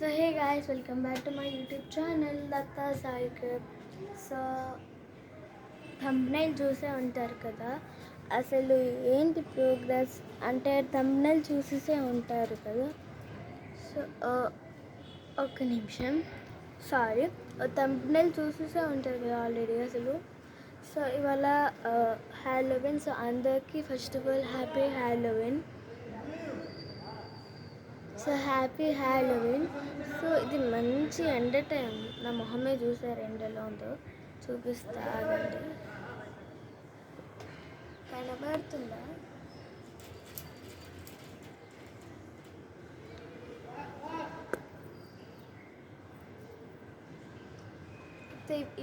So hey guys, welcome back to my YouTube channel Datta Sai Krip. So thumbnail చూసే ఉంటారు కదా, అసలు ఏంటి ప్రోగ్రెస్ అంటే thumbnail చూసేసే ఉంటారు కదా. సో ఒక్క నిమిషం, సారీ, thumbnail చూసేసే ఉంటారు కదా ఆల్రెడీ అసలు. సో ఇవాళ హ్యాలోవిన్. సో అందరికీ first of all happy Halloween. So happy Halloween. So ఇది మంచి ఎండ టైం. నా మొహమే చూసారు ఎండలో ఉందో, చూపిస్తా ఆగండి. కనబడుతుందా?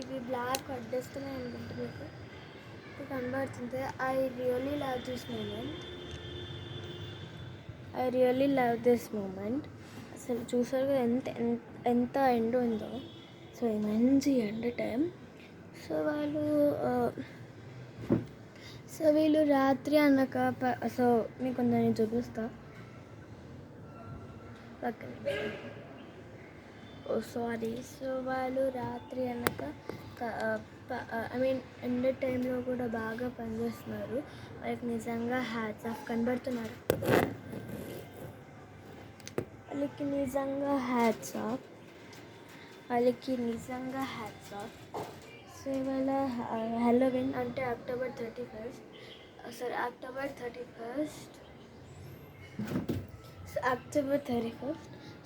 ఇవి బ్లాక్ అడ్డేస్తున్నాయి అనుకుంటా, మీకు కనబడుతుంది. I really love this moment. అసలు చూసారు కదా ఎంత ఎండ ఉందో. సో మంచి ఎండ టైం. సో వీళ్ళు రాత్రి అన్నాక సో మీకు నేను చూపిస్తా పక్కన. సారీ. సో వాళ్ళు రాత్రి అన్నాక ఎండ టైంలో కూడా బాగా పనిచేస్తున్నారు. వాళ్ళకి నిజంగా హ్యాట్స్ ఆఫ్. కనబడుతున్నారు, వాళ్ళకి నిజంగా హ్యాట్స్ ఆఫ్. సో ఇవాళ హ్యాలోవిన్ అంటే అక్టోబర్ 31st.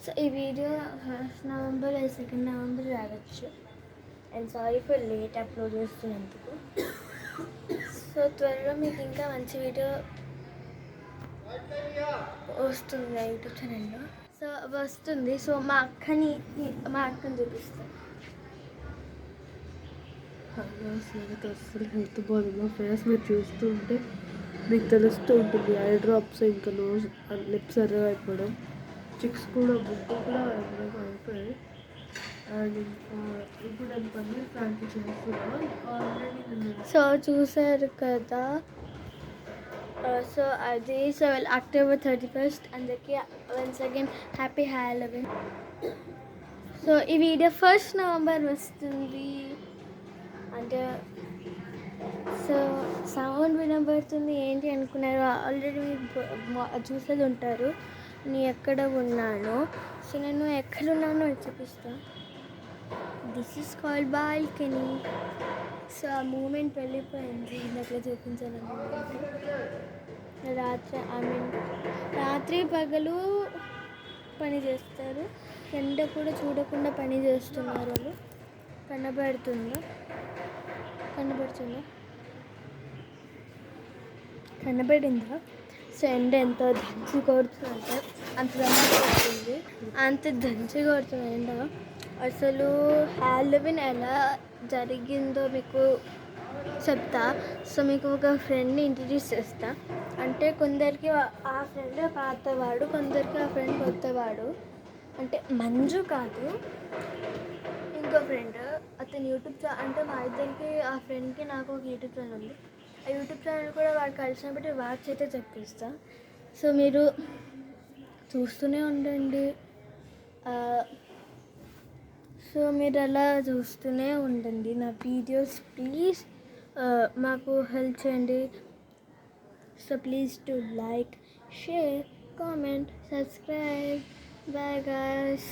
సో ఈ video 1st November 2nd November రావచ్చు. And sorry for late upload చేస్తున్నందుకు. సో త్వరలో మీకు ఇంకా మంచి వీడియో వస్తుంది యూట్యూబ్ ఛానల్లో. సో వస్తుంది. సో మా అక్కని చూపిస్తాను. అసలు హెల్త్ బాగుంది. ఫేస్ మీరు చూస్తుంటే మీకు తెలుస్తూ ఉంటుంది. ఐ డ్రాప్స్, ఇంకా నోస్, లిప్స్ ఎర్రగా అయిపోవడం, చిక్స్ కూడా, బుక్ కూడా ఎర్రగా అయిపోయాయి. అండ్ ఇంకా ఇప్పుడు నేను పన్నీర్ ఫ్రాంకీ చేస్తున్నాను ఆల్రెడీ. సో చూసారు కదా. సో అది October 31st. అందరికీ once again happy Halloween. So ఈ వీడియో 1st November వస్తుంది. అంటే సో సౌండ్ వినబడుతుంది ఏంటి అనుకున్నారు. ఆల్రెడీ చూసేది ఉంటారు నేను ఎక్కడ ఉన్నానో. సో నేను ఎక్కడున్నానో చూపిస్తాను. This is called balcony. So ఆ మూమెంట్ వెళ్ళిపోయింది. ఇందాక చూపించాను. రాత్రి పగలు పని చేస్తారు. ఎండ కూడా చూడకుండా పని చేస్తున్నారు వాళ్ళు. కనబడుతుందా? కనబడిందా? సో ఎండ ఎంత దంచి కొడుతుందంటే అంత దంచి కొడుతుంది ఎండ. అసలు హ్యాలోవిన్ ఎలా జరిగిందో మీకు చెప్తా. సో మీకు ఒక ఫ్రెండ్ని ఇంట్రడ్యూస్ చేస్తా. అంటే కొందరికి ఆ ఫ్రెండ్ పాతవాడు, కొందరికి ఆ ఫ్రెండ్ కొత్తవాడు. అంటే మంజు కాదు, ఇంకో ఫ్రెండ్. అతను యూట్యూబ్ అంటే మా ఇద్దరికి, ఆ ఫ్రెండ్కి నాకు ఒక యూట్యూబ్ ఛానల్ ఉంది. ఆ యూట్యూబ్ ఛానల్ కూడా వాడు కలిసినప్పుడు వాడి చేతే చెప్పిస్తా. సో మీరు చూస్తూనే ఉండండి. సో మీరు అలా చూస్తూనే ఉండండి నా వీడియోస్. ప్లీజ్ మాకు హెల్ప్ చేయండి. So please to like, share, comment, subscribe. Bye guys.